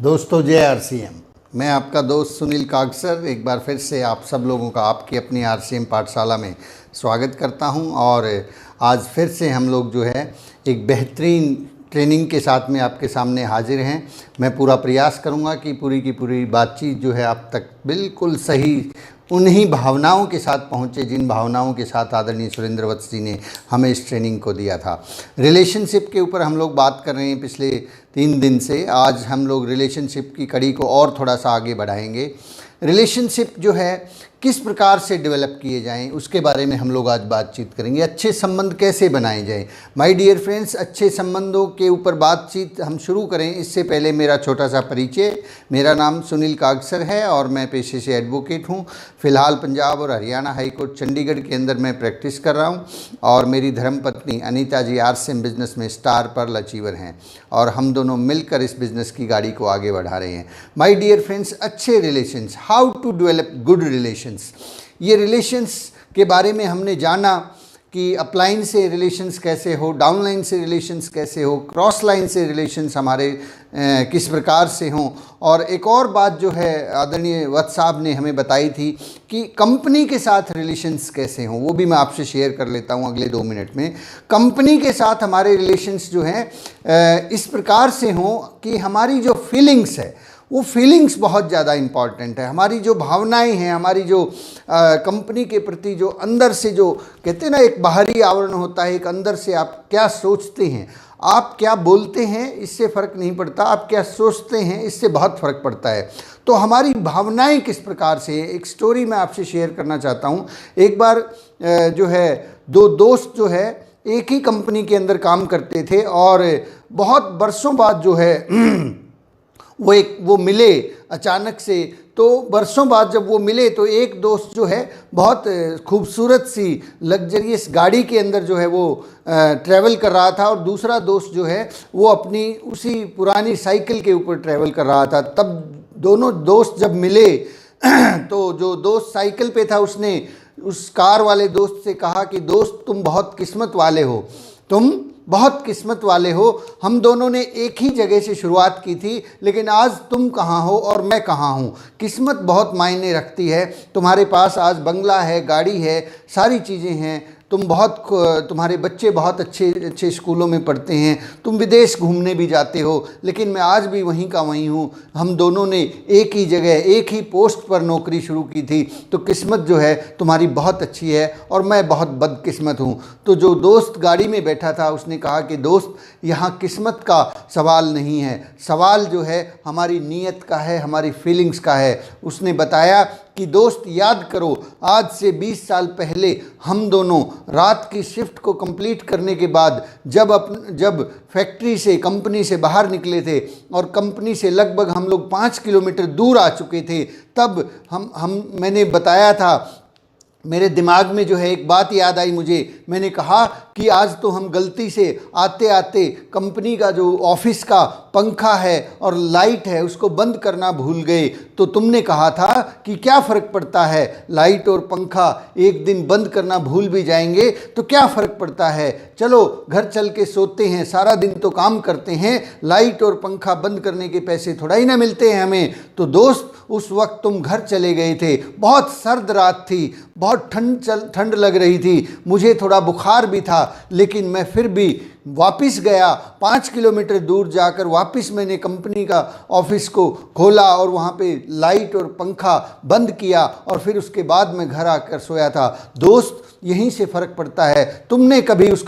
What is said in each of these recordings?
दोस्तों जय आरसीएम। मैं आपका दोस्त सुनील कागसर एक बार फिर से आप सब लोगों का आपकी अपनी आरसीएम पाठशाला में स्वागत करता हूं। और आज फिर से हम लोग जो है एक बेहतरीन ट्रेनिंग के साथ में आपके सामने हाजिर हैं। मैं पूरा प्रयास करूंगा कि पूरी की पूरी बातचीत जो है आप तक बिल्कुल सही उन्हीं भावनाओं के साथ पहुँचे जिन भावनाओं के साथ आदरणीय सुरेंद्र वत्स जी ने हमें इस ट्रेनिंग को दिया था। रिलेशनशिप के ऊपर हम लोग बात कर रहे हैं पिछले 3 दिन से। आज हम लोग रिलेशनशिप की कड़ी को और थोड़ा सा आगे बढ़ाएंगे। रिलेशनशिप जो है किस प्रकार से डेवलप किए जाएं उसके बारे में हम लोग आज बातचीत करेंगे। अच्छे संबंध कैसे बनाए जाएं। माय डियर फ्रेंड्स, अच्छे संबंधों के ऊपर बातचीत हम शुरू करें इससे पहले मेरा छोटा सा परिचय। मेरा नाम सुनील कागसर है और मैं पेशे से एडवोकेट हूं। फ़िलहाल पंजाब और हरियाणा हाई कोर्ट चंडीगढ़ के अंदर मैं प्रैक्टिस कर रहा हूं और मेरी धर्मपत्नी अनीता जी आरसीएम बिजनेस में स्टार पर्ल अचीवर हैं और हम दोनों मिलकर इस बिज़नेस की गाड़ी को आगे बढ़ा रहे हैं। माय डियर फ्रेंड्स, अच्छे relations, how to develop good relations. ये रिलेशंस के बारे में हमने जाना कि अपलाइन से रिलेशंस कैसे हो, डाउनलाइन से रिलेशंस कैसे हो, क्रॉस लाइन से रिलेशंस हमारे किस प्रकार से हों। और एक और बात जो है आदरणीय वत्स साहब ने हमें बताई थी कि कंपनी के साथ रिलेशंस कैसे हों, वो भी मैं आपसे शेयर कर लेता हूँ अगले 2 मिनट में। कंपनी के साथ हमारे रिलेशंस जो हैं इस प्रकार से हों कि हमारी जो फीलिंग्स है वो फीलिंग्स बहुत ज़्यादा इम्पॉर्टेंट है। हमारी जो भावनाएं हैं, हमारी जो कंपनी के प्रति जो अंदर से जो कहते हैं ना, एक बाहरी आवरण होता है, एक अंदर से आप क्या सोचते हैं, आप क्या बोलते हैं इससे फ़र्क नहीं पड़ता, आप क्या सोचते हैं इससे बहुत फ़र्क पड़ता है। तो हमारी भावनाएं किस प्रकार से है, एक स्टोरी मैं आपसे शेयर करना चाहता हूँ। एक बार जो है 2 दोस्त जो है एक ही कंपनी के अंदर काम करते थे और बहुत बरसों बाद जो है वो मिले अचानक से। तो बरसों बाद जब वो मिले तो एक दोस्त जो है बहुत खूबसूरत सी लग्जरियस गाड़ी के अंदर जो है वो ट्रैवल कर रहा था और दूसरा दोस्त जो है वो अपनी उसी पुरानी साइकिल के ऊपर ट्रैवल कर रहा था। तब दोनों दोस्त जब मिले तो जो दोस्त साइकिल पे था उसने उस कार वाले दोस्त से कहा कि दोस्त तुम बहुत किस्मत वाले हो, तुम बहुत किस्मत वाले हो। हम दोनों ने एक ही जगह से शुरुआत की थी लेकिन आज तुम कहाँ हो और मैं कहाँ हूँ। किस्मत बहुत मायने रखती है। तुम्हारे पास आज बंगला है, गाड़ी है, सारी चीज़ें हैं, तुम्हारे बच्चे बहुत अच्छे अच्छे स्कूलों में पढ़ते हैं, तुम विदेश घूमने भी जाते हो, लेकिन मैं आज भी वहीं का वहीं हूँ। हम दोनों ने एक ही जगह एक ही पोस्ट पर नौकरी शुरू की थी। तो किस्मत जो है तुम्हारी बहुत अच्छी है और मैं बहुत बदकिस्मत हूँ। तो जो दोस्त गाड़ी में बैठा था उसने कहा कि दोस्त, यहाँ किस्मत का सवाल नहीं है, सवाल जो है हमारी नीयत का है, हमारी फीलिंग्स का है। उसने बताया कि दोस्त याद करो, आज से 20 साल पहले हम दोनों रात की शिफ्ट को कंप्लीट करने के बाद जब फैक्ट्री से कंपनी से बाहर निकले थे और कंपनी से लगभग हम लोग 5 किलोमीटर दूर आ चुके थे, तब मैंने बताया था, मेरे दिमाग में जो है एक बात याद आई मुझे। मैंने कहा कि आज तो हम गलती से आते आते कंपनी का जो ऑफिस का पंखा है और लाइट है उसको बंद करना भूल गए। तो तुमने कहा था कि क्या फ़र्क पड़ता है, लाइट और पंखा एक दिन बंद करना भूल भी जाएंगे तो क्या फ़र्क पड़ता है, चलो घर चल के सोते हैं, सारा दिन तो काम करते हैं, लाइट और पंखा बंद करने के पैसे थोड़ा ही ना मिलते हैं हमें। तो दोस्त, उस वक्त तुम घर चले गए थे, बहुत सर्द रात थी, बहुत ठंड लग रही थी, मुझे थोड़ा बुखार भी था, लेकिन मैं फिर भी वापस गया। 5 किलोमीटर दूर जाकर वापस मैंने कंपनी का ऑफिस को खोला और वहाँ पे लाइट और पंखा बंद किया और फिर उसके बाद मैं घर आकर सोया था। दोस्त, यहीं से फ़र्क पड़ता है। तुमने कभी उस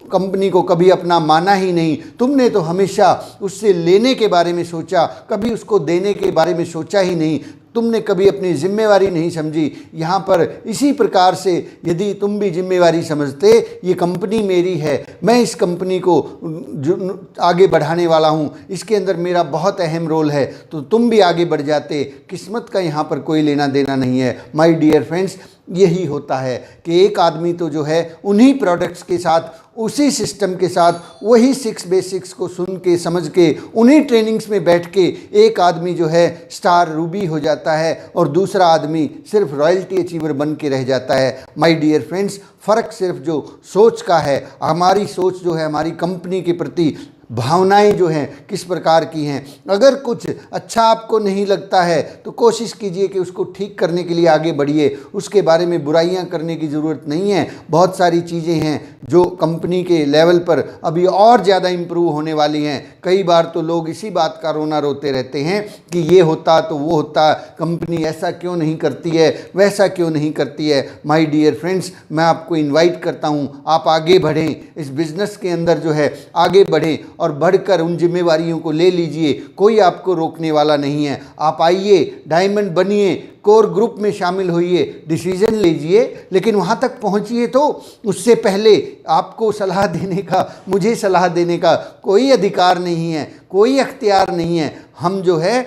कंपनी को कभी अपना माना ही नहीं। तुमने तो हमेशा उससे लेने के बारे में सोचा, कभी उसको देने के बारे में सोचा ही नहीं। तुमने कभी अपनी जिम्मेवारी नहीं समझी। यहाँ पर इसी प्रकार से यदि तुम भी जिम्मेवारी समझते, ये कंपनी मेरी है, मैं इस कंपनी को आगे बढ़ाने वाला हूँ, इसके अंदर मेरा बहुत अहम रोल है, तो तुम भी आगे बढ़ जाते। किस्मत का यहाँ पर कोई लेना देना नहीं है। माय डियर फ्रेंड्स, यही होता है कि एक आदमी तो जो है उन्हीं प्रोडक्ट्स के साथ, उसी सिस्टम के साथ, वही 6 बेसिक्स को सुन के समझ के, उन्हीं ट्रेनिंग्स में बैठ के एक आदमी जो है स्टार रूबी हो जाता है और दूसरा आदमी सिर्फ रॉयल्टी अचीवर बन के रह जाता है। माय डियर फ्रेंड्स, फ़र्क सिर्फ जो सोच का है। हमारी सोच जो है हमारी कंपनी के प्रति भावनाएं जो हैं किस प्रकार की हैं। अगर कुछ अच्छा आपको नहीं लगता है तो कोशिश कीजिए कि उसको ठीक करने के लिए आगे बढ़िए, उसके बारे में बुराइयां करने की ज़रूरत नहीं है। बहुत सारी चीज़ें हैं जो कंपनी के लेवल पर अभी और ज़्यादा इम्प्रूव होने वाली हैं। कई बार तो लोग इसी बात का रोना रोते रहते हैं कि ये होता तो वो होता, कंपनी ऐसा क्यों नहीं करती है, वैसा क्यों नहीं करती है। माय डियर फ्रेंड्स, मैं आपको इनवाइट करता हूँ आप आगे बढ़ें, इस बिज़नेस के अंदर जो है आगे बढ़ें और बढ़कर उन जिम्मेवारियों को ले लीजिए। कोई आपको रोकने वाला नहीं है। आप आइए, डायमंड बनिए, कोर ग्रुप में शामिल होइए, डिसीजन लीजिए, लेकिन वहाँ तक पहुँचिए तो उससे पहले आपको सलाह देने का, मुझे सलाह देने का कोई अधिकार नहीं है, कोई अख्तियार नहीं है। हम जो है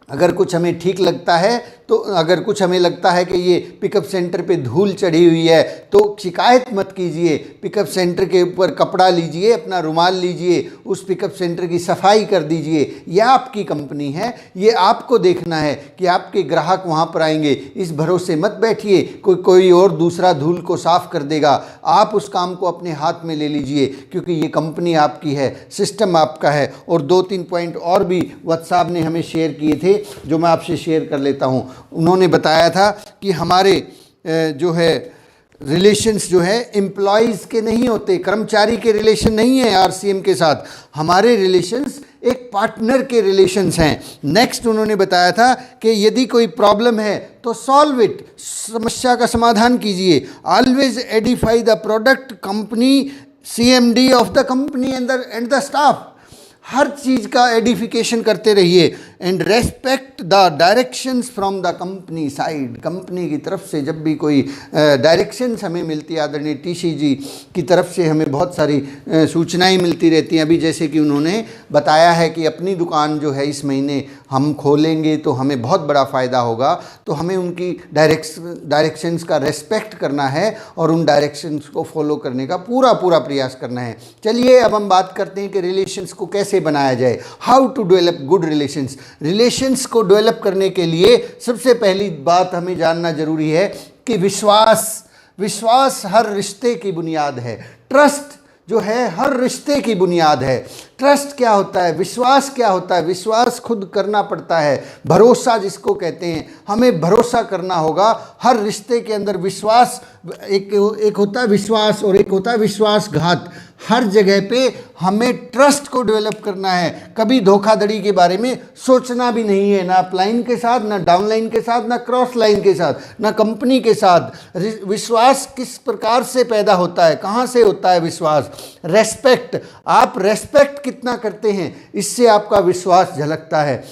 अगर कुछ हमें ठीक लगता है तो अगर कुछ हमें लगता है कि ये पिकअप सेंटर पे धूल चढ़ी हुई है तो शिकायत मत कीजिए। पिकअप सेंटर के ऊपर कपड़ा लीजिए, अपना रुमाल लीजिए, उस पिकअप सेंटर की सफाई कर दीजिए। यह आपकी कंपनी है, ये आपको देखना है कि आपके ग्राहक वहाँ पर आएंगे। इस भरोसे मत बैठिए कोई और दूसरा धूल को साफ़ कर देगा। आप उस काम को अपने हाथ में ले लीजिए, क्योंकि ये कंपनी आपकी है, सिस्टम आपका है। और 2-3 पॉइंट और भी वत्स साहब ने हमें शेयर किए थे जो मैं आपसे शेयर कर लेता हूँ। उन्होंने बताया था कि हमारे जो है रिलेशंस जो है एम्प्लॉयज़ के नहीं होते, कर्मचारी के रिलेशन नहीं है आरसीएम के साथ। हमारे रिलेशंस एक पार्टनर के रिलेशंस हैं। नेक्स्ट उन्होंने बताया था कि यदि कोई प्रॉब्लम है तो सॉल्व इट, समस्या का समाधान कीजिए। Always edify the product, company, CMD of the company and the staff. हर चीज़ का एडिफिकेशन करते रहिए। And respect the directions from the company side. Company की तरफ से जब भी कोई डायरेक्शंस हमें मिलती है, आदरणीय TC जी की तरफ से हमें बहुत सारी सूचनाएं मिलती रहती हैं। अभी जैसे कि उन्होंने बताया है कि अपनी दुकान जो है इस महीने हम खोलेंगे तो हमें बहुत बड़ा फ़ायदा होगा, तो हमें उनकी डायरेक्शंस का रेस्पेक्ट करना है और उन डायरेक्शंस को फॉलो करने का पूरा प्रयास करना है। चलिए अब हम बात करते हैं कि रिलेशंस को कैसे बनाया जाए, how to develop good relations. Relations को डेवलप करने के लिए सबसे पहली बात हमें जानना जरूरी है कि विश्वास हर रिश्ते की बुनियाद है। ट्रस्ट जो है हर रिश्ते की बुनियाद है। ट्रस्ट क्या होता है, विश्वास क्या होता है? विश्वास खुद करना पड़ता है, भरोसा जिसको कहते हैं। हमें भरोसा करना होगा। हर रिश्ते के अंदर विश्वास, एक होता है विश्वास और एक होता है विश्वासघात। हर जगह पे हमें ट्रस्ट को डेवलप करना है। कभी धोखाधड़ी के बारे में सोचना भी नहीं है, ना अपलाइन के साथ, ना डाउनलाइन के साथ, ना क्रॉस लाइन के साथ, ना कंपनी के साथ। विश्वास किस प्रकार से पैदा होता है, कहाँ से होता है विश्वास? रेस्पेक्ट। आप रेस्पेक्ट कितना करते हैं, इससे आपका विश्वास झलकता है,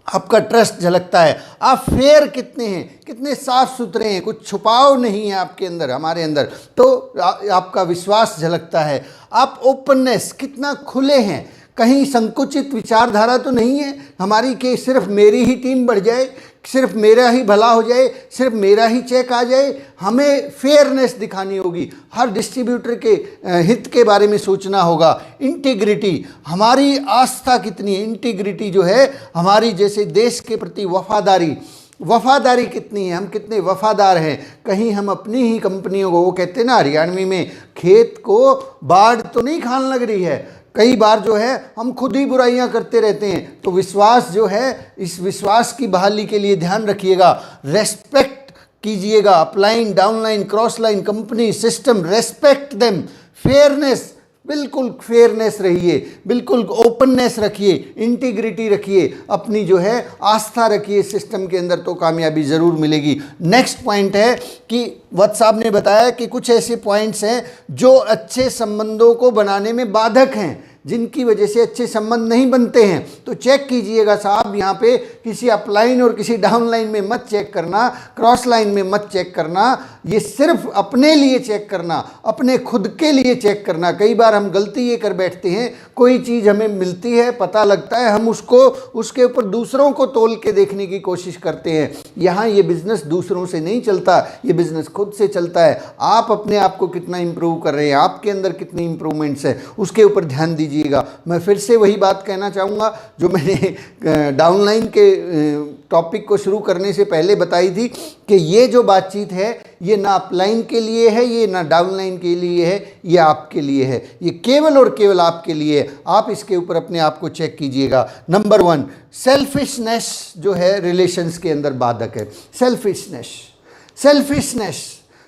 आपका ट्रस्ट झलकता है। आप फेयर कितने हैं, कितने साफ सुथरे हैं, कुछ छुपाव नहीं है आपके अंदर, हमारे अंदर, तो आपका विश्वास झलकता है। आप ओपननेस, कितना खुले हैं, कहीं संकुचित विचारधारा तो नहीं है हमारी कि सिर्फ मेरी ही टीम बढ़ जाए, सिर्फ मेरा ही भला हो जाए, सिर्फ मेरा ही चेक आ जाए। हमें फेयरनेस दिखानी होगी, हर डिस्ट्रीब्यूटर के हित के बारे में सोचना होगा। इंटीग्रिटी, हमारी आस्था कितनी है, इंटीग्रिटी जो है हमारी, जैसे देश के प्रति वफादारी कितनी है, हम कितने वफादार हैं। कहीं हम अपनी ही कंपनियों को, वो कहते हैं ना हरियाणवी में, खेत को बाढ़ तो नहीं खान लग रही है। कई बार जो है हम खुद ही बुराइयां करते रहते हैं। तो विश्वास जो है, इस विश्वास की बहाली के लिए ध्यान रखिएगा। रेस्पेक्ट कीजिएगा, upline, downline, cross line, company, system, respect them. Fairness, बिल्कुल फेयरनेस रहिए, बिल्कुल ओपननेस रखिए, इंटीग्रिटी रखिए, अपनी जो है आस्था रखिए सिस्टम के अंदर, तो कामयाबी ज़रूर मिलेगी। नेक्स्ट पॉइंट है कि वत्स साहब ने बताया कि कुछ ऐसे पॉइंट्स हैं जो अच्छे संबंधों को बनाने में बाधक हैं, जिनकी वजह से अच्छे संबंध नहीं बनते हैं। तो चेक कीजिएगा साहब, यहाँ पे किसी अपलाइन और किसी डाउनलाइन में मत चेक करना, क्रॉस लाइन में मत चेक करना। ये सिर्फ अपने लिए चेक करना, अपने खुद के लिए चेक करना। कई बार हम गलती ये कर बैठते हैं, कोई चीज़ हमें मिलती है, पता लगता है, हम उसके ऊपर दूसरों को तोल के देखने की कोशिश करते हैं। यहाँ ये बिज़नेस दूसरों से नहीं चलता, ये बिज़नेस खुद से चलता है। आप अपने आप को कितना इम्प्रूव कर रहे हैं, आपके अंदर कितनी इम्प्रूवमेंट्स है, उसके ऊपर ध्यान दीजिए। लीजिएगा। मैं फिर से वही बात कहना चाहूँगा जो मैंने डाउनलाइन के टॉपिक को शुरू करने से पहले बताई थी कि ये जो बातचीत है ये ना अपलाइन के लिए है, ये ना डाउनलाइन के लिए है, ये आपके लिए है, ये केवल और केवल आपके लिए है। आप इसके ऊपर अपने आप को चेक कीजिएगा। नंबर 1, सेल्फिशनेस जो है रिलेशंस के अंदर बाधक है। सेल्फिशनेस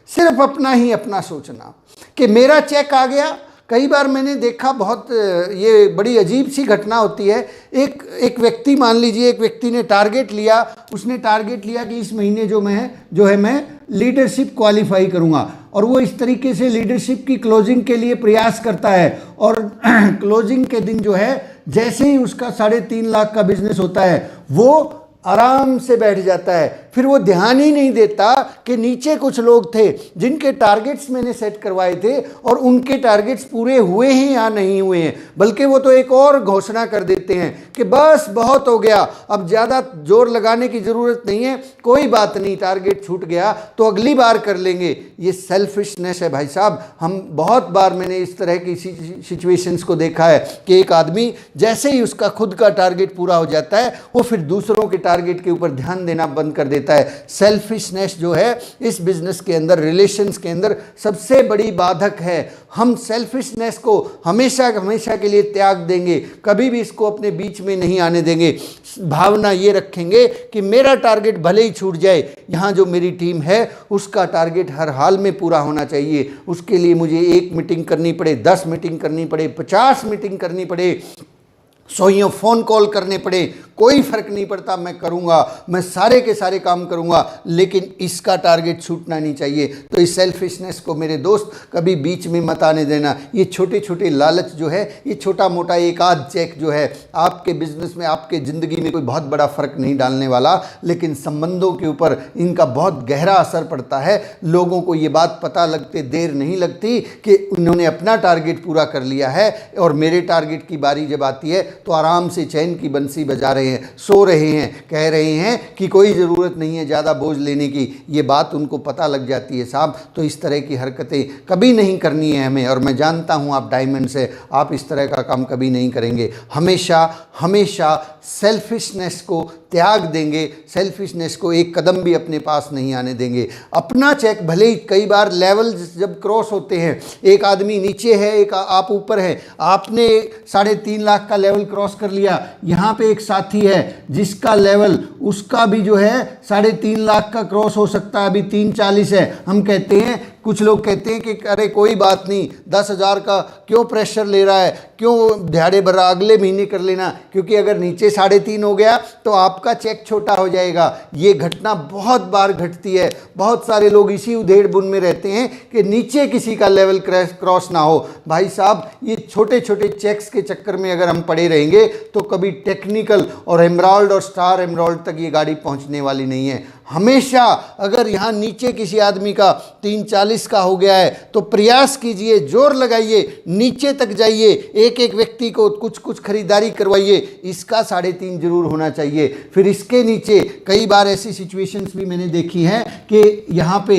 सिर्फ अपना ही अपना सोचना कि मेरा चेक आ गया। कई बार मैंने देखा, बहुत ये बड़ी अजीब सी घटना होती है। एक व्यक्ति, मान लीजिए एक व्यक्ति ने टारगेट लिया, उसने टारगेट लिया कि इस महीने जो है मैं लीडरशिप क्वालिफाई करूंगा, और वो इस तरीके से लीडरशिप की क्लोजिंग के लिए प्रयास करता है, और क्लोजिंग के दिन जो है जैसे ही उसका 3.5 लाख का बिजनेस होता है वो आराम से बैठ जाता है। फिर वो ध्यान ही नहीं देता कि नीचे कुछ लोग थे जिनके टारगेट्स मैंने सेट करवाए थे और उनके टारगेट्स पूरे हुए हैं या नहीं हुए हैं, बल्कि वो तो एक और घोषणा कर देते हैं कि बस बहुत हो गया, अब ज़्यादा जोर लगाने की ज़रूरत नहीं है, कोई बात नहीं, टारगेट छूट गया तो अगली बार कर लेंगे। ये सेल्फिशनेस है भाई साहब। हम बहुत बार मैंने इस तरह की सिचुएशंस को देखा है कि एक आदमी जैसे ही उसका खुद का टारगेट पूरा हो जाता है वो फिर दूसरों के टारगेट के ऊपर ध्यान देना बंद कर देता है। सेल्फिशनेस जो है इस बिजनेस के अंदर, रिलेशंस के अंदर सबसे बड़ी बाधक है। हम सेल्फिशनेस को हमेशा हमेशा के लिए त्याग देंगे, कभी भी इसको अपने बीच में नहीं आने देंगे। भावना ये रखेंगे कि मेरा टारगेट भले ही छूट जाए, यहाँ जो मेरी टीम है उसका टारगेट हर हाल में पूरा होना चाहिए। उसके लिए मुझे 1 मीटिंग करनी पड़े, 10 मीटिंग करनी पड़े, 50 मीटिंग करनी पड़े, 100 फ़ोन कॉल करने पड़े, कोई फ़र्क नहीं पड़ता, मैं करूँगा, मैं सारे के सारे काम करूँगा, लेकिन इसका टारगेट छूटना नहीं चाहिए। तो इस सेल्फिशनेस को मेरे दोस्त कभी बीच में मत आने देना। ये छोटे छोटे लालच जो है, ये छोटा मोटा एक आध चेक जो है आपके बिजनेस में, आपके ज़िंदगी में कोई बहुत बड़ा फ़र्क नहीं डालने वाला, लेकिन संबंधों के ऊपर इनका बहुत गहरा असर पड़ता है। लोगों को ये बात पता लगते देर नहीं लगती कि उन्होंने अपना टारगेट पूरा कर लिया है और मेरे टारगेट की बारी जब आती है तो आराम से चैन की बंसी बजा रहे हैं, सो रहे हैं, कह रहे हैं कि कोई ज़रूरत नहीं है ज़्यादा बोझ लेने की। ये बात उनको पता लग जाती है साहब। तो इस तरह की हरकतें कभी नहीं करनी है हमें, और मैं जानता हूँ आप डायमंड से, आप इस तरह का काम कभी नहीं करेंगे। हमेशा हमेशा सेल्फिशनेस को त्याग देंगे, सेल्फिशनेस को एक कदम भी अपने पास नहीं आने देंगे। अपना चेक भले ही कई बार लेवल जब क्रॉस होते हैं, एक आदमी नीचे है, एक आप ऊपर है, आपने 3.5 लाख का लेवल क्रॉस कर लिया, यहाँ पे एक साथी है जिसका लेवल उसका भी जो है 3.5 लाख का क्रॉस हो सकता है, अभी 340 है। हम कहते हैं, कुछ लोग कहते हैं कि अरे कोई बात नहीं, 10,000 का क्यों प्रेशर ले रहा है, क्यों दिहाड़े भरा, अगले महीने कर लेना, क्योंकि अगर नीचे 3.5 हो गया तो आपका चेक छोटा हो जाएगा। ये घटना बहुत बार घटती है। बहुत सारे लोग इसी उधेड़ बुन में रहते हैं कि नीचे किसी का लेवल क्रॉस ना हो। भाई साहब, ये छोटे छोटे चेक्स के चक्कर में अगर हम पड़े रहेंगे तो कभी टेक्निकल और एमराल्ड और स्टार एमराल्ड तक ये गाड़ी पहुंचने वाली नहीं है। हमेशा अगर यहाँ नीचे किसी आदमी का 340 का हो गया है तो प्रयास कीजिए, जोर लगाइए, नीचे तक जाइए, एक एक व्यक्ति को कुछ कुछ खरीदारी करवाइए, इसका 3.5 जरूर होना चाहिए। फिर इसके नीचे कई बार ऐसी सिचुएशंस भी मैंने देखी हैं कि यहाँ पे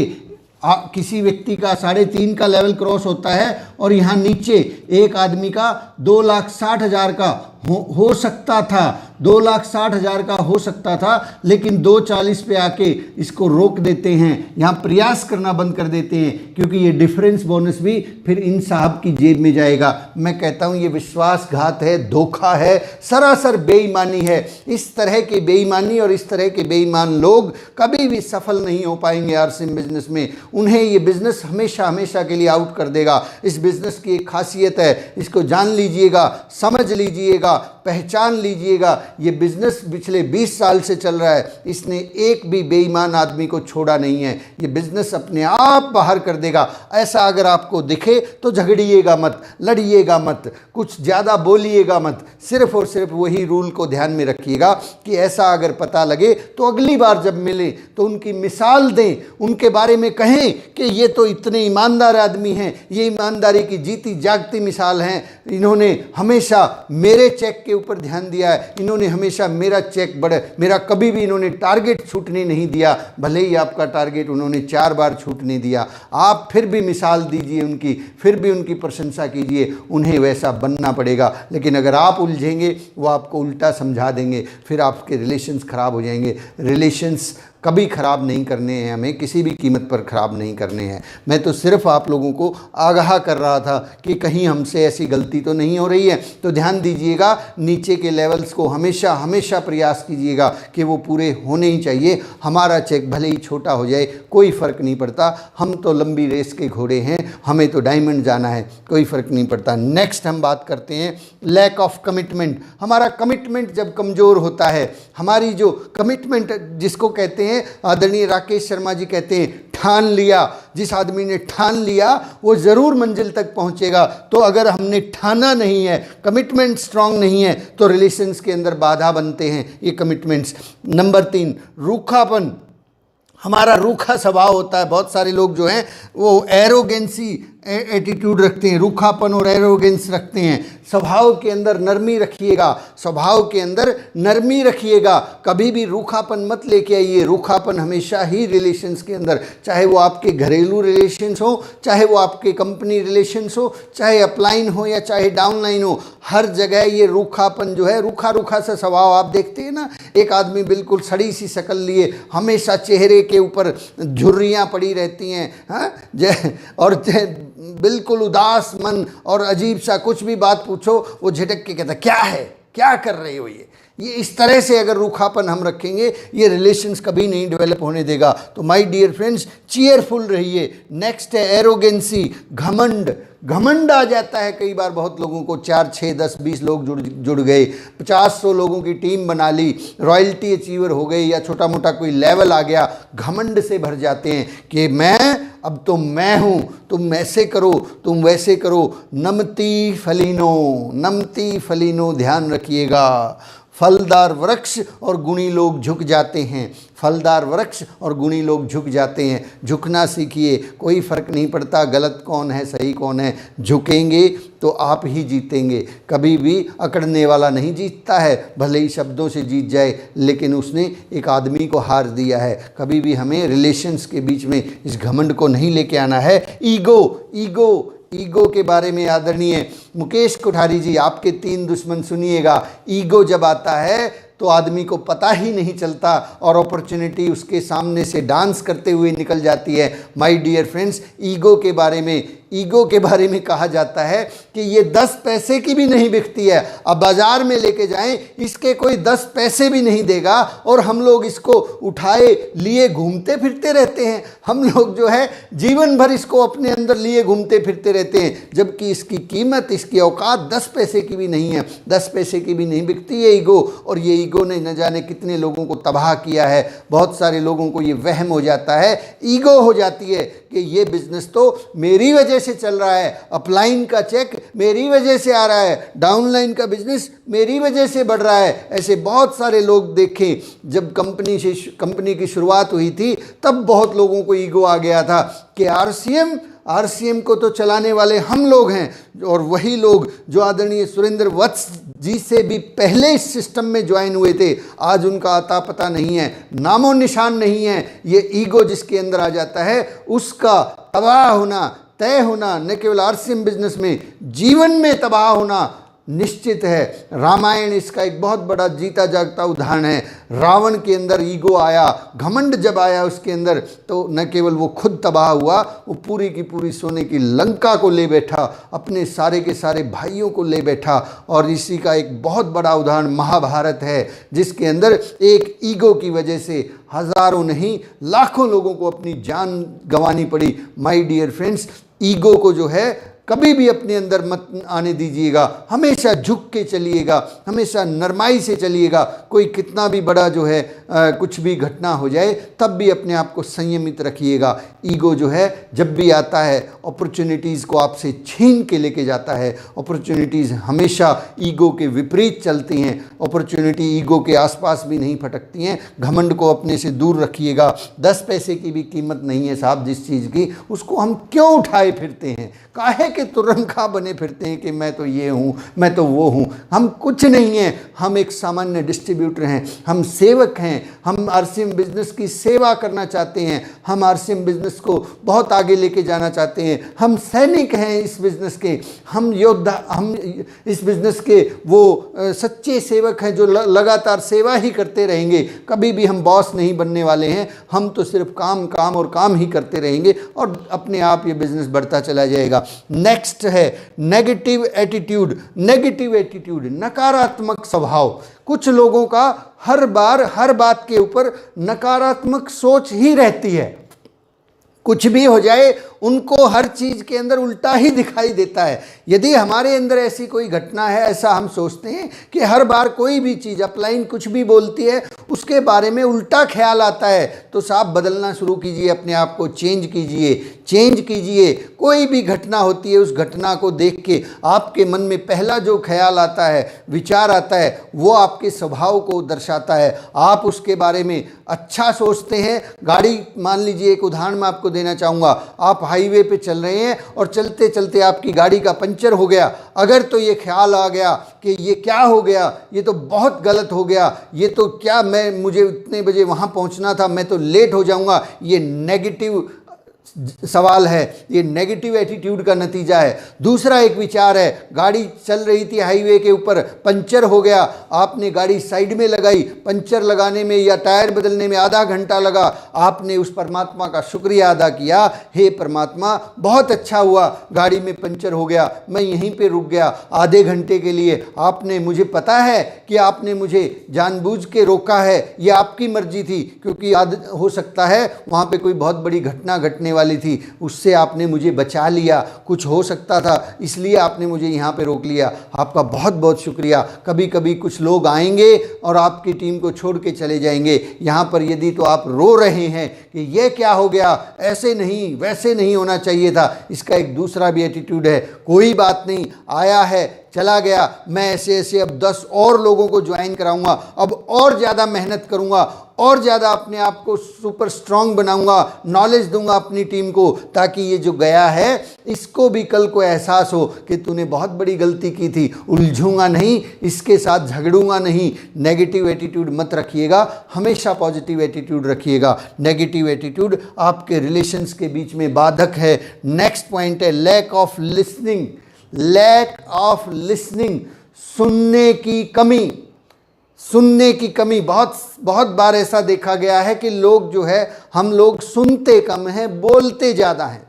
किसी व्यक्ति का 3.5 का लेवल क्रॉस होता है और यहाँ नीचे एक आदमी का 2,60,000 का हो सकता था, 2,60,000 का हो सकता था, लेकिन 240 पे आके इसको रोक देते हैं, यहाँ प्रयास करना बंद कर देते हैं, क्योंकि ये डिफरेंस बोनस भी फिर इन साहब की जेब में जाएगा। मैं कहता हूँ ये विश्वासघात है, धोखा है, सरासर बेईमानी है। इस तरह की बेईमानी और इस तरह के बेईमान लोग कभी भी सफल नहीं हो पाएंगे आरसीएम बिजनेस में। उन्हें ये बिजनेस हमेशा हमेशा के लिए आउट कर देगा। इस बिजनेस की एक खासियत है, इसको जान लीजिएगा, समझ लीजिएगा, पहचान लीजिएगा। ये बिजनेस पिछले 20 साल से चल रहा है, इसने एक भी बेईमान आदमी को छोड़ा नहीं है। ये बिजनेस अपने आप बाहर कर देगा। ऐसा अगर आपको दिखे तो झगड़िएगा मत, लड़िएगा मत, कुछ ज़्यादा बोलिएगा मत, सिर्फ और सिर्फ वही रूल को ध्यान में रखिएगा कि ऐसा अगर पता लगे तो अगली बार जब मिले तो उनकी मिसाल दें, उनके बारे में कहें कि ये तो इतने ईमानदार आदमी हैं, ये ईमानदारी की जीती जागती मिसाल हैं, इन्होंने हमेशा मेरे चेक के ऊपर ध्यान दिया है, इन्होंने हमेशा मेरा चेक बढ़े, मेरा कभी भी इन्होंने टारगेट छूटने नहीं दिया, भले ही आपका टारगेट उन्होंने 4 बार छूटने दिया, आप फिर भी मिसाल दीजिए उनकी, फिर भी उनकी प्रशंसा कीजिए, उन्हें वैसा बनना पड़ेगा। लेकिन अगर आप उलझेंगे, वो आपको उल्टा समझा देंगे, फिर आपके रिलेशंस खराब हो जाएंगे। रिलेशंस कभी ख़राब नहीं करने हैं, हमें किसी भी कीमत पर ख़राब नहीं करने हैं। मैं तो सिर्फ आप लोगों को आगाह कर रहा था कि कहीं हमसे ऐसी गलती तो नहीं हो रही है। तो ध्यान दीजिएगा, नीचे के लेवल्स को हमेशा हमेशा प्रयास कीजिएगा कि वो पूरे होने ही चाहिए। हमारा चेक भले ही छोटा हो जाए, कोई फ़र्क नहीं पड़ता, हम तो लंबी रेस के घोड़े हैं, हमें तो डायमंड जाना है, कोई फ़र्क नहीं पड़ता। नेक्स्ट हम बात करते हैं लैक ऑफ कमिटमेंट। हमारा कमिटमेंट जब कमज़ोर होता है, हमारी जो कमिटमेंट जिसको कहते हैं, आदरणीय राकेश शर्मा जी कहते हैं ठान लिया, जिस आदमी ने ठान लिया वो ज़रूर मंजिल तक पहुंचेगा। तो अगर हमने ठाना नहीं है, कमिटमेंट स्ट्रांग नहीं है, तो रिलेशंस के अंदर बाधा बनते हैं ये कमिटमेंट्स। नंबर 3, रूखापन। हमारा रूखा स्वभाव होता है। बहुत सारे लोग जो हैं वो एरोगेंसी एटीट्यूड रखते हैं, रूखापन और एरोगेंस रखते हैं। स्वभाव के अंदर नरमी रखिएगा, स्वभाव के अंदर नरमी रखिएगा, कभी भी रूखापन मत लेके आइए। रूखापन हमेशा ही रिलेशंस के अंदर, चाहे वो आपके घरेलू रिलेशंस हो, चाहे वो आपके कंपनी रिलेशंस हो, चाहे अपलाइन हो या चाहे डाउनलाइन हो, हर जगह ये रूखापन जो है, रूखा रूखा सा स्वभाव आप देखते हैं ना। एक आदमी बिल्कुल सड़ी सी शक्ल लिए, हमेशा चेहरे के ऊपर झुर्रियाँ पड़ी रहती हैं, हाँ, और बिल्कुल उदास मन, और अजीब सा कुछ भी बात पूछो वो झटक के कहता क्या है, क्या कर रहे हो ये इस तरह से अगर रूखापन हम रखेंगे, ये रिलेशंस कभी नहीं डेवलप होने देगा। तो माय डियर फ्रेंड्स, चीयरफुल रहिए। नेक्स्ट है एरोगेंसी, घमंड। घमंड आ जाता है कई बार बहुत लोगों को, 4, 6, 10, 20 लोग जुड़ गए, 50-100 लोगों की टीम बना ली, रॉयल्टी अचीवर हो गई, या छोटा मोटा कोई लेवल आ गया, घमंड से भर जाते हैं कि अब तो मैं हूँ, तुम ऐसे करो, तुम वैसे करो। नमती फलीनो, ध्यान रखिएगा। फलदार वृक्ष और गुणी लोग झुक जाते हैं, फलदार वृक्ष और गुणी लोग झुक जाते हैं। झुकना सीखिए, कोई फ़र्क नहीं पड़ता गलत कौन है सही कौन है, झुकेंगे तो आप ही जीतेंगे। कभी भी अकड़ने वाला नहीं जीतता है, भले ही शब्दों से जीत जाए, लेकिन उसने एक आदमी को हार दिया है। कभी भी हमें रिलेशंस के बीच में इस घमंड को नहीं लेके आना है। ईगो के बारे में आदरणीय मुकेश कोठारी जी, आपके 3 दुश्मन सुनिएगा। ईगो जब आता है तो आदमी को पता ही नहीं चलता और अपॉर्चुनिटी उसके सामने से डांस करते हुए निकल जाती है। माय डियर फ्रेंड्स, ईगो के बारे में कहा जाता है कि ये 10 पैसे की भी नहीं बिकती है। अब बाज़ार में लेके जाएं, इसके कोई 10 पैसे भी नहीं देगा, और हम लोग इसको उठाए लिए घूमते फिरते रहते हैं। हम लोग जो है जीवन भर इसको अपने अंदर लिए घूमते फिरते रहते हैं, जबकि इसकी कीमत, इसकी औकात 10 पैसे की भी नहीं है। 10 पैसे की भी नहीं बिकती है ईगो, और ये ईगो ने न जाने कितने लोगों को तबाह किया है। बहुत सारे लोगों को ये वहम हो जाता है, ईगो हो जाती है कि ये बिजनेस तो मेरी वजह से चल रहा है, अपलाइन का चेक मेरी वजह से आ रहा है, डाउनलाइन का बिजनेस मेरी वजह से बढ़ रहा है। ऐसे बहुत सारे लोग देखें, जब कंपनी की शुरुआत हुई थी तब बहुत लोगों को ईगो आ गया था कि आरसीएम को तो चलाने वाले हम लोग हैं, और वही लोग जो आदरणीय सुरेंद्र वत्स जी से भी पहले इस सिस्टम में ज्वाइन हुए थे, आज उनका अता पता नहीं है, नामो निशान नहीं है। ये ईगो जिसके अंदर आ जाता है, उसका तबाह होना, तय होना, न केवल आरसीएम बिजनेस में, जीवन में तबाह होना निश्चित है। रामायण इसका एक बहुत बड़ा जीता जागता उदाहरण है। रावण के अंदर ईगो आया, घमंड जब आया उसके अंदर, तो न केवल वो खुद तबाह हुआ, वो पूरी की पूरी सोने की लंका को ले बैठा, अपने सारे के सारे भाइयों को ले बैठा। और इसी का एक बहुत बड़ा उदाहरण महाभारत है, जिसके अंदर एक ईगो की वजह से हजारों नहीं लाखों लोगों को अपनी जान गंवानी पड़ी। माय डियर फ्रेंड्स, ईगो को जो है कभी भी अपने अंदर मत आने दीजिएगा, हमेशा झुक के चलिएगा, हमेशा नरमाई से चलिएगा। कोई कितना भी बड़ा जो है कुछ भी घटना हो जाए, तब भी अपने आप को संयमित रखिएगा। ईगो जो है जब भी आता है, अपॉर्चुनिटीज़ को आपसे छीन के लेके जाता है। अपॉर्चुनिटीज़ हमेशा ईगो के विपरीत चलती हैं, अपॉर्चुनिटी ईगो के आसपास भी नहीं फटकती हैं। घमंड को अपने से दूर रखिएगा। 10 पैसे की भी कीमत नहीं है साहब जिस चीज़ की, उसको हम क्यों उठाए फिरते हैं, काहे के तुरंखा बने फिरते हैं कि मैं तो ये हूँ, मैं तो वो हूँ। हम कुछ नहीं हैं, हम एक सामान्य डिस्ट्रीब्यूटर हैं, हम सेवक हैं, हम आरसीएम बिजनेस की सेवा करना चाहते हैं, हम आरसीएम बिजनेस को बहुत आगे लेके जाना चाहते हैं, हम सैनिक हैं इस बिजनेस के, हम योद्धा, हम इस बिजनेस के वो सच्चे सेवक हैं जो लगातार सेवा ही करते रहेंगे। कभी भी हम बॉस नहीं बनने वाले हैं, हम तो सिर्फ काम काम और काम ही करते रहेंगे और अपने आप ये बिजनेस बढ़ता चला जाएगा। नेक्स्ट है नेगेटिव एटीट्यूड। नेगेटिव एटीट्यूड, नकारात्मक स्वभाव। कुछ लोगों का हर बार हर बात के ऊपर नकारात्मक सोच ही रहती है। कुछ भी हो जाए उनको हर चीज़ के अंदर उल्टा ही दिखाई देता है। यदि हमारे अंदर ऐसी कोई घटना है, ऐसा हम सोचते हैं कि हर बार कोई भी चीज़ अपलाइन कुछ भी बोलती है उसके बारे में उल्टा ख्याल आता है, तो साहब बदलना शुरू कीजिए, अपने आप को चेंज कीजिए, चेंज कीजिए। कोई भी घटना होती है, उस घटना को देख के आपके मन में पहला जो ख्याल आता है, विचार आता है, वो आपके स्वभाव को दर्शाता है। आप उसके बारे में अच्छा सोचते हैं। गाड़ी, मान लीजिए एक उदाहरण मैं आपको देना चाहूँगा, आप हाईवे पे चल रहे हैं और चलते चलते आपकी गाड़ी का पंचर हो गया। अगर तो ये ख्याल आ गया कि ये क्या हो गया, ये तो बहुत गलत हो गया, ये तो क्या, मुझे इतने बजे वहाँ पहुँचना था, मैं तो लेट हो जाऊँगा, ये नेगेटिव सवाल है, ये नेगेटिव एटीट्यूड का नतीजा है। दूसरा एक विचार है, गाड़ी चल रही थी हाईवे के ऊपर, पंचर हो गया, आपने गाड़ी साइड में लगाई, पंचर लगाने में या टायर बदलने में आधा घंटा लगा, आपने उस परमात्मा का शुक्रिया अदा किया, हे परमात्मा बहुत अच्छा हुआ गाड़ी में पंचर हो गया, मैं यहीं पे रुक गया आधे घंटे के लिए, आपने, मुझे पता है कि आपने मुझे जानबूझ के रोका है, ये आपकी मर्जी थी, क्योंकि हो सकता है वहाँ पे कोई बहुत बड़ी घटना घटने वाली थी, उससे आपने मुझे बचा लिया, कुछ हो सकता था इसलिए आपने मुझे यहाँ पे रोक लिया, आपका बहुत बहुत शुक्रिया। कभी कभी कुछ लोग आएंगे और आपकी टीम को छोड़ के चले जाएंगे, यहाँ पर यदि तो आप रो रहे हैं कि ये क्या हो गया, ऐसे नहीं वैसे नहीं होना चाहिए था, इसका एक दूसरा भी एटीट्यूड है, कोई बात नहीं, आया है चला गया, मैं ऐसे ऐसे अब 10 और लोगों को ज्वाइन कराऊंगा, अब और ज़्यादा मेहनत करूंगा, और ज़्यादा अपने आप को सुपर स्ट्रांग बनाऊंगा, नॉलेज दूंगा अपनी टीम को, ताकि ये जो गया है इसको भी कल को एहसास हो कि तूने बहुत बड़ी गलती की थी, उलझूंगा नहीं, इसके साथ झगड़ूंगा नहीं। नेगेटिव एटीट्यूड मत रखिएगा, हमेशा पॉजिटिव एटीट्यूड रखिएगा। नेगेटिव एटीट्यूड आपके रिलेशंस के बीच में बाधक है। नेक्स्ट पॉइंट है lack of listening. Lack of listening, सुनने की कमी। सुनने की कमी, बहुत बार ऐसा देखा गया है कि लोग जो है, हम लोग सुनते कम हैं, बोलते ज़्यादा हैं।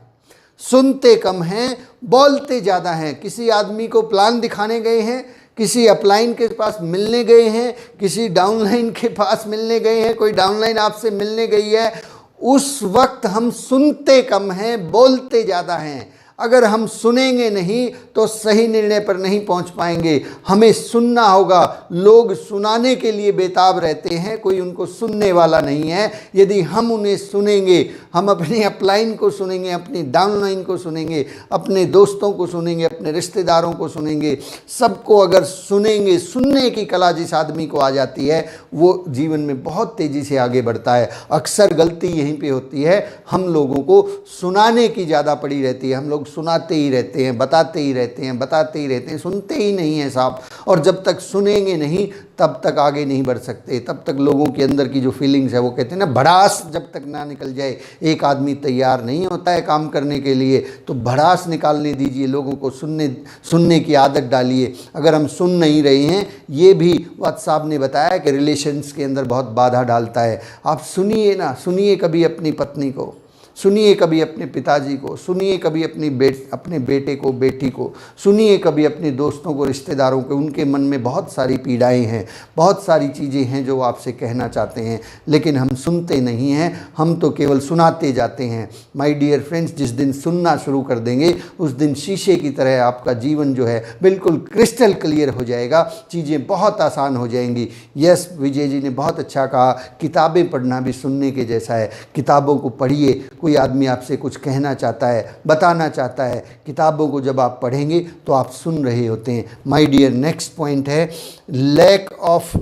सुनते कम हैं, बोलते ज़्यादा हैं। किसी आदमी को प्लान दिखाने गए हैं, किसी अपलाइन के पास मिलने गए हैं, किसी डाउनलाइन के पास मिलने गए हैं, कोई डाउनलाइन आपसे मिलने गई है, उस वक्त हम सुनते कम हैं, बोलते ज़्यादा हैं। अगर हम सुनेंगे नहीं तो सही निर्णय पर नहीं पहुंच पाएंगे, हमें सुनना होगा। लोग सुनाने के लिए बेताब रहते हैं, कोई उनको सुनने वाला नहीं है। यदि हम उन्हें सुनेंगे, हम अपने अपलाइन को सुनेंगे, अपनी डाउनलाइन को सुनेंगे, अपने दोस्तों को सुनेंगे, अपने रिश्तेदारों को सुनेंगे, सबको अगर सुनेंगे, सुनने की कला जिस आदमी को आ जाती है वो जीवन में बहुत तेज़ी से आगे बढ़ता है। अक्सर गलती यहीं पे होती है, हम लोगों को सुनाने की ज़्यादा पड़ी रहती है। हम लोग सुनाते ही रहते हैं, बताते ही रहते हैं, बताते ही रहते हैं, सुनते ही नहीं हैं साहब। और जब तक सुनेंगे नहीं तब तक आगे नहीं बढ़ सकते, तब तक लोगों के अंदर की जो फीलिंग्स है, वो कहते हैं ना, भड़ास जब तक ना निकल जाए। एक आदमी तैयार नहीं होता है काम करने के लिए, तो भड़ास निकालने दीजिए, लोगों को सुनने की आदत डालिए। अगर हम सुन नहीं रहे हैं, ये भी वत्स साहब ने बताया कि रिलेशंस के अंदर बहुत बाधा डालता है। आप सुनिए ना, सुनिए कभी अपनी पत्नी को, सुनिए कभी अपने पिताजी को, सुनिए कभी अपने बेटे को, बेटी को, सुनिए कभी अपने दोस्तों को, रिश्तेदारों को। उनके मन में बहुत सारी पीड़ाएं हैं, बहुत सारी चीज़ें हैं जो आपसे कहना चाहते हैं, लेकिन हम सुनते नहीं हैं, हम तो केवल सुनाते जाते हैं। माय डियर फ्रेंड्स, जिस दिन सुनना शुरू कर देंगे उस दिन शीशे की तरह आपका जीवन जो है बिल्कुल क्रिस्टल क्लियर हो जाएगा, चीज़ें बहुत आसान हो जाएंगी। यस, विजय जी ने बहुत अच्छा कहा, किताबें पढ़ना भी सुनने के जैसा है। किताबों को पढ़िए, कोई आदमी आपसे कुछ कहना चाहता है, बताना चाहता है, किताबों को जब आप पढ़ेंगे तो आप सुन रहे होते हैं। माय डियर, नेक्स्ट पॉइंट है लैक ऑफ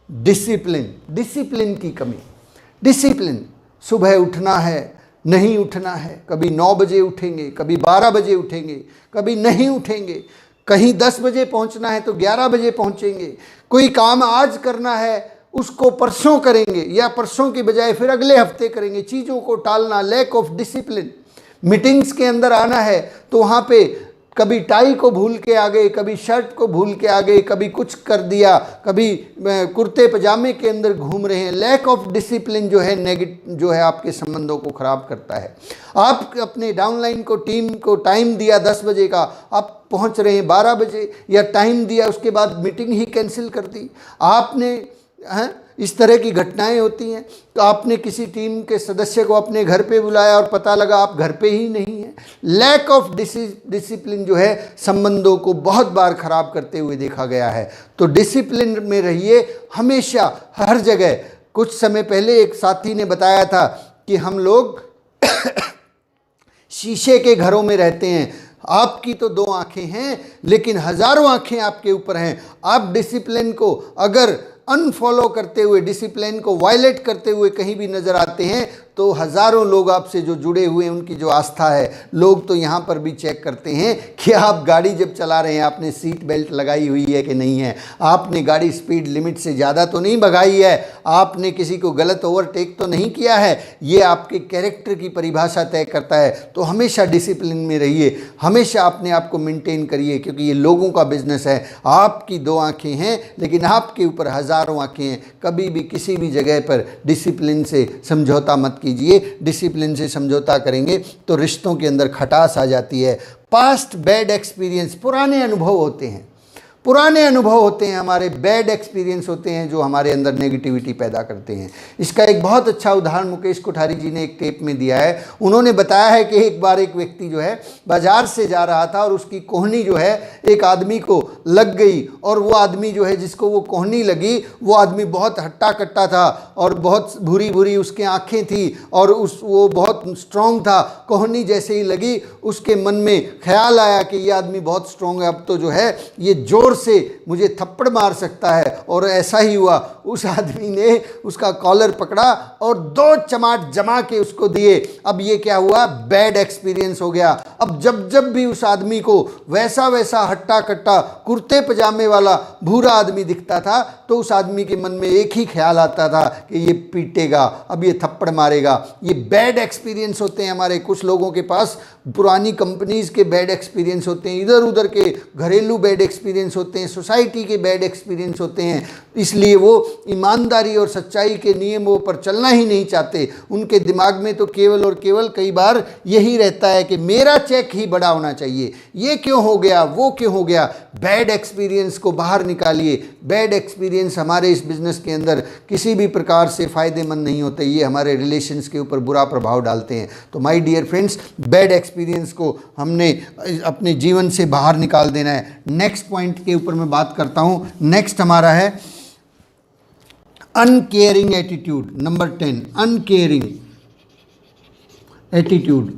डिसिप्लिन। डिसिप्लिन की कमी। डिसिप्लिन, सुबह उठना है, नहीं उठना है, कभी 9 बजे उठेंगे, कभी 12 बजे उठेंगे, कभी नहीं उठेंगे, कहीं 10 बजे पहुंचना है तो 11 बजे पहुंचेंगे, कोई काम आज करना है उसको परसों करेंगे या परसों की बजाय फिर अगले हफ्ते करेंगे। चीज़ों को टालना, लैक ऑफ डिसिप्लिन। मीटिंग्स के अंदर आना है तो वहाँ पे कभी टाई को भूल के आ गए, कभी शर्ट को भूल के आ गए, कभी कुछ कर दिया, कभी कुर्ते पजामे के अंदर घूम रहे हैं। लैक ऑफ डिसिप्लिन जो है आपके संबंधों को ख़राब करता है। आप अपने डाउनलाइन को, टीम को टाइम दिया 10 बजे का, आप पहुंच रहे हैं 12 बजे, या टाइम दिया उसके बाद मीटिंग ही कैंसिल कर दी आपने। हैं, इस तरह की घटनाएं होती हैं। तो आपने किसी टीम के सदस्य को अपने घर पे बुलाया और पता लगा आप घर पे ही नहीं हैं। लैक ऑफ डिसिप्लिन जो है संबंधों को बहुत बार खराब करते हुए देखा गया है। तो डिसिप्लिन में रहिए हमेशा, हर जगह। कुछ समय पहले एक साथी ने बताया था कि हम लोग शीशे के घरों में रहते हैं। आपकी तो 2 आंखें हैं लेकिन हजारों आंखें आपके ऊपर हैं। आप डिसिप्लिन को अगर अनफॉलो करते हुए, डिसिप्लिन को वायलेट करते हुए कहीं भी नज़र आते हैं तो हज़ारों लोग आपसे जो जुड़े हुए हैं उनकी जो आस्था है, लोग तो यहाँ पर भी चेक करते हैं कि आप गाड़ी जब चला रहे हैं आपने सीट बेल्ट लगाई हुई है कि नहीं है, आपने गाड़ी स्पीड लिमिट से ज़्यादा तो नहीं भगाई है, आपने किसी को गलत ओवरटेक तो नहीं किया है। ये आपके कैरेक्टर की परिभाषा तय करता है। तो हमेशा डिसिप्लिन में रहिए, हमेशा अपने आप को मेंटेन करिए, क्योंकि ये लोगों का बिजनेस है। आपकी 2 आँखें हैं लेकिन आपके ऊपर हज़ारों आँखें हैं। कभी भी किसी भी जगह पर डिसिप्लिन से समझौता मत कीजिए। डिसिप्लिन से समझौता करेंगे तो रिश्तों के अंदर खटास आ जाती है। पास्ट बैड एक्सपीरियंस, पुराने अनुभव होते हैं, पुराने अनुभव होते हैं, हमारे बैड एक्सपीरियंस होते हैं जो हमारे अंदर नेगेटिविटी पैदा करते हैं। इसका एक बहुत अच्छा उदाहरण मुकेश कोठारी जी ने एक टेप में दिया है। उन्होंने बताया है कि एक बार एक व्यक्ति जो है बाजार से जा रहा था और उसकी कोहनी जो है एक आदमी को लग गई, और वो आदमी जो है जिसको वो कोहनी लगी वो आदमी बहुत हट्टा कट्टा था और बहुत भूरी भूरी उसकी आँखें थी और वो बहुत स्ट्रॉन्ग था। कोहनी जैसे ही लगी उसके मन में ख्याल आया कि ये आदमी बहुत स्ट्रॉन्ग है, अब तो जो है ये जोर से मुझे थप्पड़ मार सकता है। और ऐसा ही हुआ, उस आदमी ने उसका कॉलर पकड़ा और 2 चमाट जमा के उसको दिए। अब ये क्या हुआ, बैड एक्सपीरियंस हो गया। अब जब जब भी उस आदमी को वैसा वैसा हट्टा कट्टा कुर्ते पजामे वाला भूरा आदमी दिखता था तो उस आदमी के मन में एक ही ख्याल आता था कि ये पीटेगा, अब ये थप्पड़ मारेगा। ये बैड एक्सपीरियंस होते हैं हमारे। कुछ लोगों के पास पुरानी कंपनीज के बैड एक्सपीरियंस होते हैं, इधर उधर के घरेलू बैड एक्सपीरियंस होते हैं, सोसाइटी के बैड एक्सपीरियंस होते हैं, इसलिए वो ईमानदारी और सच्चाई के नियमों पर चलना ही नहीं चाहते। उनके दिमाग में तो केवल और केवल कई बार यही रहता है कि मेरा चेक ही बड़ा होना चाहिए, ये क्यों हो गया, वो क्यों हो गया। बैड एक्सपीरियंस को बाहर निकालिए। बैड एक्सपीरियंस हमारे इस बिज़नेस के अंदर किसी भी प्रकार से फ़ायदेमंद नहीं होते, ये हमारे रिलेशंस के ऊपर बुरा प्रभाव डालते हैं। तो my dear friends, bad experience को हमने अपने जीवन से बाहर निकाल देना है। नेक्स्ट पॉइंट के ऊपर मैं बात करता हूँ। नेक्स्ट हमारा है uncaring attitude. Number 10, uncaring attitude,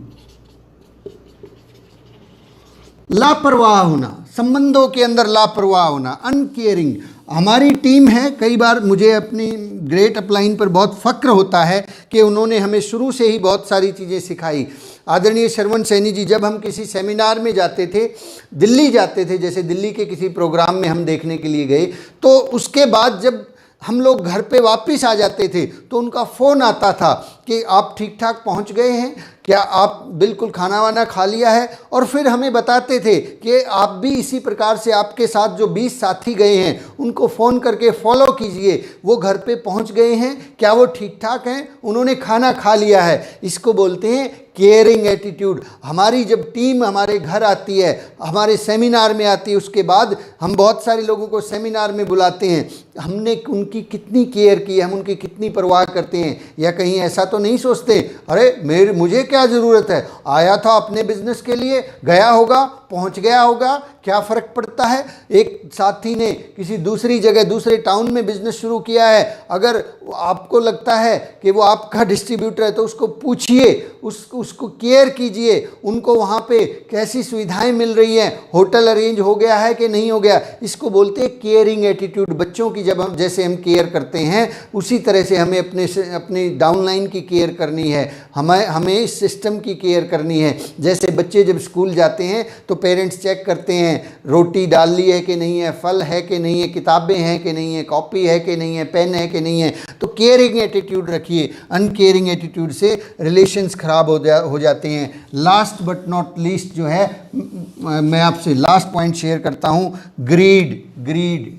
लापरवाह होना, संबंधों के अंदर लापरवाह होना, अनकेयरिंग। हमारी टीम है, कई बार मुझे अपनी ग्रेट अपलाइन पर बहुत फ़ख्र होता है कि उन्होंने हमें शुरू से ही बहुत सारी चीज़ें सिखाई। आदरणीय श्रवण सैनी जी, जब हम किसी सेमिनार में जाते थे, दिल्ली जाते थे, जैसे दिल्ली के किसी प्रोग्राम में हम देखने के लिए गए, तो उसके बाद जब हम लोग घर पे वापस आ जाते थे तो उनका फ़ोन आता था कि आप ठीक ठाक पहुंच गए हैं क्या, आप बिल्कुल खाना वाना खा लिया है। और फिर हमें बताते थे कि आप भी इसी प्रकार से आपके साथ जो 20 साथी गए हैं उनको फ़ोन करके फॉलो कीजिए, वो घर पे पहुंच गए हैं, क्या वो ठीक ठाक हैं, उन्होंने खाना खा लिया है। इसको बोलते हैं केयरिंग एटीट्यूड। हमारी जब टीम हमारे घर आती है, हमारे सेमिनार में आती है, उसके बाद हम बहुत सारे लोगों को सेमिनार में बुलाते हैं, हमने उनकी कितनी केयर की है, हम उनकी कितनी परवाह करते हैं। या कहीं ऐसा तो नहीं सोचते अरे मुझे क्या ज़रूरत है, आया था अपने बिजनेस के लिए, गया होगा, पहुंच गया होगा, क्या फ़र्क पड़ता है। एक साथी ने किसी दूसरी जगह दूसरे टाउन में बिजनेस शुरू किया है, अगर आपको लगता है कि वो आपका डिस्ट्रीब्यूटर है तो उसको पूछिए, उसको केयर कीजिए, उनको वहाँ पे कैसी सुविधाएं मिल रही हैं, होटल अरेंज हो गया है कि नहीं हो गया। इसको बोलते हैं केयरिंग एटीट्यूड। बच्चों की जब हम जैसे हम केयर करते हैं उसी तरह से हमें अपनी डाउनलाइन की केयर करनी है, हमें इस सिस्टम की केयर करनी है। जैसे बच्चे जब स्कूल जाते हैं तो पेरेंट्स चेक करते हैं रोटी डाल ली है कि नहीं है, फल है कि नहीं है, किताबें हैं कि नहीं है, कॉपी है कि नहीं है, पेन है कि नहीं है। तो केयरिंग एटीट्यूड रखिए, अनकेयरिंग एटीट्यूड से रिलेशंस खराब हो जाते हैं। लास्ट बट नॉट लीस्ट जो है, मैं आपसे लास्ट पॉइंट शेयर करता हूं, ग्रीड। ग्रीड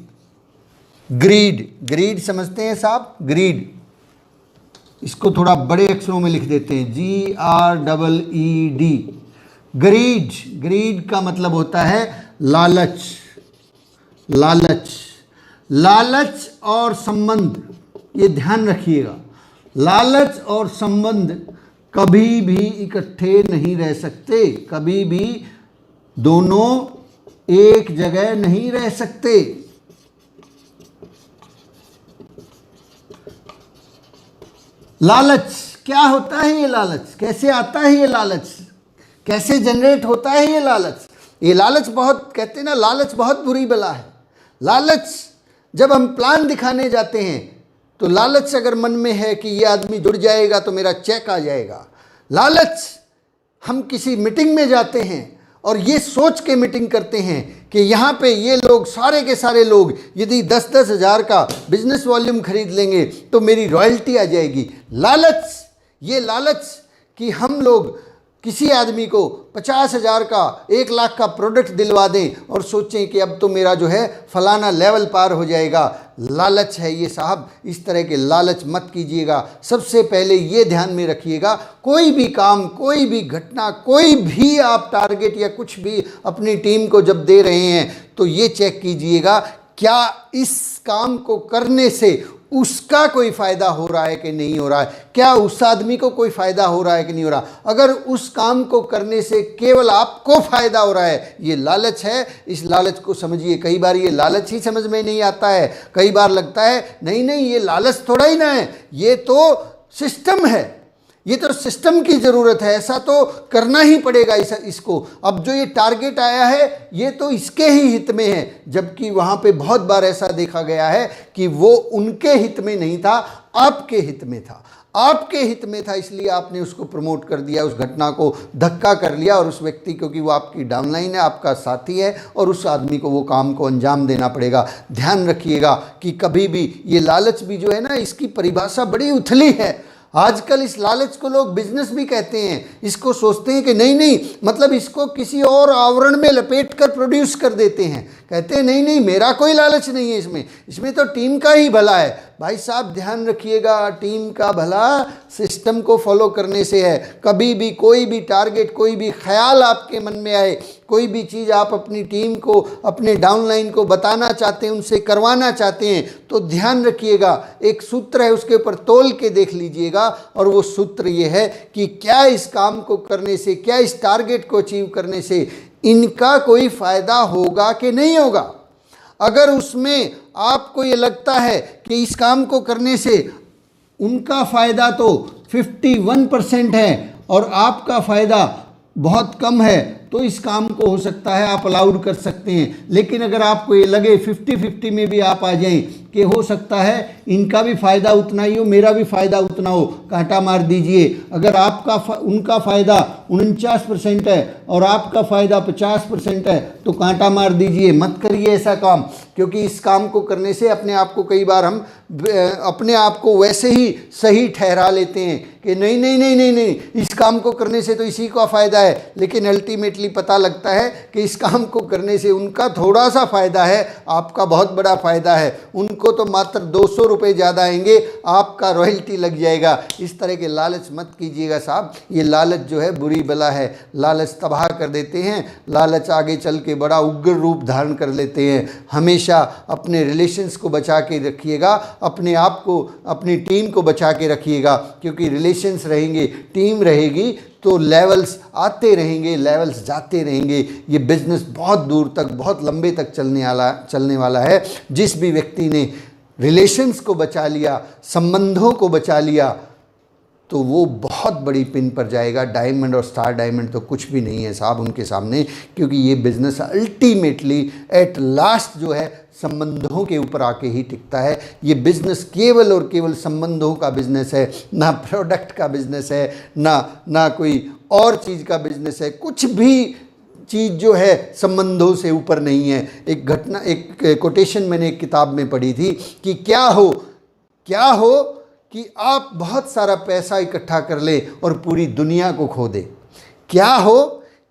ग्रीड ग्रीड समझते हैं साहब, ग्रीड, इसको थोड़ा बड़े अक्षरों में लिख देते हैं, GREED। ग्रीड, ग्रीड का मतलब होता है लालच। लालच, लालच और संबंध, ये ध्यान रखिएगा, लालच और संबंध कभी भी इकट्ठे नहीं रह सकते, कभी भी दोनों एक जगह नहीं रह सकते। लालच क्या होता है, ये लालच कैसे आता है, ये लालच कैसे जनरेट होता है, ये लालच। ये लालच बहुत, कहते हैं ना, लालच बहुत बुरी बला है। लालच, जब हम प्लान दिखाने जाते हैं तो लालच अगर मन में है कि ये आदमी जुड़ जाएगा तो मेरा चेक आ जाएगा। लालच, हम किसी मीटिंग में जाते हैं और ये सोच के मीटिंग करते हैं कि यहाँ पे ये लोग, सारे के सारे लोग यदि 10-10 हज़ार का बिजनेस वॉल्यूम खरीद लेंगे तो मेरी रॉयल्टी आ जाएगी। लालच, ये लालच कि हम लोग किसी आदमी को 50,000 का, 1 लाख का प्रोडक्ट दिलवा दें और सोचें कि अब तो मेरा जो है फलाना लेवल पार हो जाएगा। लालच है ये साहब, इस तरह के लालच मत कीजिएगा। सबसे पहले ये ध्यान में रखिएगा, कोई भी काम, कोई भी घटना, कोई भी आप टारगेट या कुछ भी अपनी टीम को जब दे रहे हैं तो ये चेक कीजिएगा क्या इस काम को करने से उसका कोई फ़ायदा हो रहा है कि नहीं हो रहा है, क्या उस आदमी को कोई फ़ायदा हो रहा है कि नहीं हो रहा। अगर उस काम को करने से केवल आपको फ़ायदा हो रहा है, ये लालच है। इस लालच को समझिए। कई बार ये लालच ही समझ में नहीं आता है, कई बार लगता है नहीं नहीं ये लालच थोड़ा ही ना है, ये तो सिस्टम है, ये तो सिस्टम की ज़रूरत है, ऐसा तो करना ही पड़ेगा इसको। अब जो ये टारगेट आया है ये तो इसके ही हित में है, जबकि वहाँ पे बहुत बार ऐसा देखा गया है कि वो उनके हित में नहीं था, आपके हित में था। आपके हित में था, इसलिए आपने उसको प्रमोट कर दिया, उस घटना को धक्का कर लिया और उस व्यक्ति, क्योंकि वो आपकी डाउनलाइन है, आपका साथी है और उस आदमी को वो काम को अंजाम देना पड़ेगा। ध्यान रखिएगा कि कभी भी ये लालच भी जो है ना, इसकी परिभाषा बड़ी उथली है। आजकल इस लालच को लोग बिजनेस भी कहते हैं। इसको सोचते हैं कि नहीं नहीं, मतलब इसको किसी और आवरण में लपेट कर प्रोड्यूस कर देते हैं, कहते हैं नहीं नहीं मेरा कोई लालच नहीं है इसमें तो टीम का ही भला है। भाई साहब ध्यान रखिएगा, टीम का भला सिस्टम को फॉलो करने से है। कभी भी कोई भी टारगेट, कोई भी ख्याल आपके मन में आए, कोई भी चीज़ आप अपनी टीम को, अपने डाउनलाइन को बताना चाहते हैं, उनसे करवाना चाहते हैं, तो ध्यान रखिएगा, एक सूत्र है उसके ऊपर तोल के देख लीजिएगा। और वो सूत्र ये है कि क्या इस काम को करने से, क्या इस टारगेट को अचीव करने से इनका कोई फ़ायदा होगा कि नहीं होगा। अगर उसमें आपको ये लगता है कि इस काम को करने से उनका फ़ायदा तो 51% है और आपका फ़ायदा बहुत कम है, तो इस काम को हो सकता है आप अलाउड कर सकते हैं। लेकिन अगर आपको ये लगे 50-50 में भी आप आ जाएं कि हो सकता है इनका भी फ़ायदा उतना ही हो, मेरा भी फ़ायदा उतना हो, कांटा मार दीजिए। अगर आपका उनका फ़ायदा 49% है और आपका फ़ायदा 50% है तो कांटा मार दीजिए, मत करिए ऐसा काम। क्योंकि इस काम को करने से अपने आप को, कई बार हम अपने आप को वैसे ही सही ठहरा लेते हैं कि नहीं नहीं नहीं नहीं नहीं, इस काम को करने से तो इसी का फ़ायदा है, लेकिन अल्टीमेटली पता लगता है कि इस काम को करने से उनका थोड़ा सा फ़ायदा है, आपका बहुत बड़ा फ़ायदा है। उनको तो मात्र 200 रुपये ज़्यादा आएंगे, आपका रॉयल्टी लग जाएगा। इस तरह के लालच मत कीजिएगा साहब, ये लालच जो है बुरी बला है। लालच तबाह कर देते हैं, लालच आगे चल के बड़ा उग्र रूप धारण कर लेते हैं। हमेशा अपने रिलेशंस को बचा के रखिएगा, अपने आप को, अपनी टीम को बचा के रखिएगा, क्योंकि रिलेशंस रहेंगे, टीम रहेगी तो लेवल्स आते रहेंगे, लेवल्स जाते रहेंगे। ये बिज़नेस बहुत दूर तक, बहुत लंबे तक चलने वाला है। जिस भी व्यक्ति ने रिलेशंस को बचा लिया, संबंधों को बचा लिया, तो वो बहुत बड़ी पिन पर जाएगा। डायमंड और स्टार डायमंड तो कुछ भी नहीं है साहब उनके सामने, क्योंकि ये बिज़नेस अल्टीमेटली एट लास्ट जो है संबंधों के ऊपर आके ही टिकता है। ये बिज़नेस केवल और केवल संबंधों का बिज़नेस है, ना प्रोडक्ट का बिज़नेस है, ना कोई और चीज़ का बिज़नेस है। कुछ भी चीज़ जो है संबंधों से ऊपर नहीं है। एक कोटेशन मैंने एक किताब में पढ़ी थी कि क्या हो कि आप बहुत सारा पैसा इकट्ठा कर ले और पूरी दुनिया को खो दे। क्या हो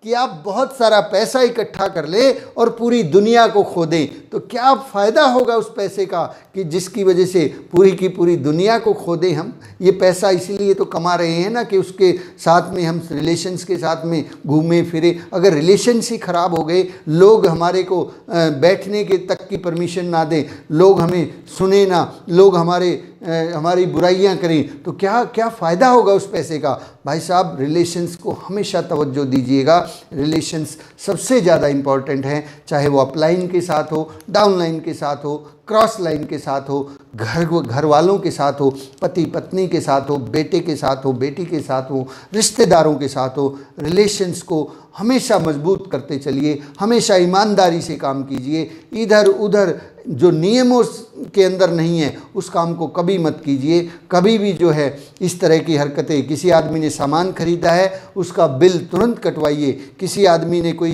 कि आप बहुत सारा पैसा इकट्ठा कर ले और पूरी दुनिया को खो दें, तो क्या फ़ायदा होगा उस पैसे का कि जिसकी वजह से पूरी की पूरी दुनिया को खो दें हम। ये पैसा इसीलिए तो कमा रहे हैं ना कि उसके साथ में हम रिलेशंस के साथ में घूमें फिरें। अगर रिलेशंस ही ख़राब हो गए, लोग हमारे को बैठने के तक की परमिशन ना दें, लोग हमें सुने ना, लोग हमारी बुराइयां करें, तो क्या फ़ायदा होगा उस पैसे का। भाई साहब, रिलेशंस को हमेशा तवज्जो दीजिएगा। रिलेशंस सबसे ज़्यादा इम्पॉर्टेंट हैं, चाहे वो अपलाइन के साथ हो, डाउनलाइन के साथ हो, क्रॉस लाइन के साथ हो, घर वालों के साथ हो, पति पत्नी के साथ हो, बेटे के साथ हो, बेटी के साथ हो, रिश्तेदारों के साथ हो। रिलेशंस को हमेशा मजबूत करते चलिए, हमेशा ईमानदारी से काम कीजिए। इधर उधर जो नियमों के अंदर नहीं है उस काम को कभी मत कीजिए। कभी भी जो है इस तरह की हरकतें, किसी आदमी ने सामान खरीदा है उसका बिल तुरंत कटवाइए। किसी आदमी ने कोई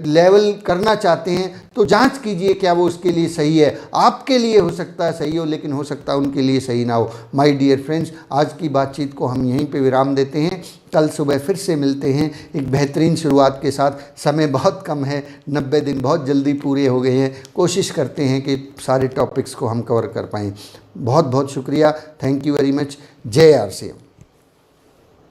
लेवल करना चाहते हैं तो जांच कीजिए क्या वो उसके लिए सही है। आपके लिए हो सकता है सही हो, लेकिन हो सकता है उनके लिए सही ना हो। माय डियर फ्रेंड्स, आज की बातचीत को हम यहीं पे विराम देते हैं। कल सुबह फिर से मिलते हैं एक बेहतरीन शुरुआत के साथ। समय बहुत कम है, 90 दिन बहुत जल्दी पूरे हो गए हैं। कोशिश करते हैं कि सारे टॉपिक्स को हम कवर कर पाएँ। बहुत बहुत शुक्रिया, थैंक यू वेरी मच। जय आरसीएम।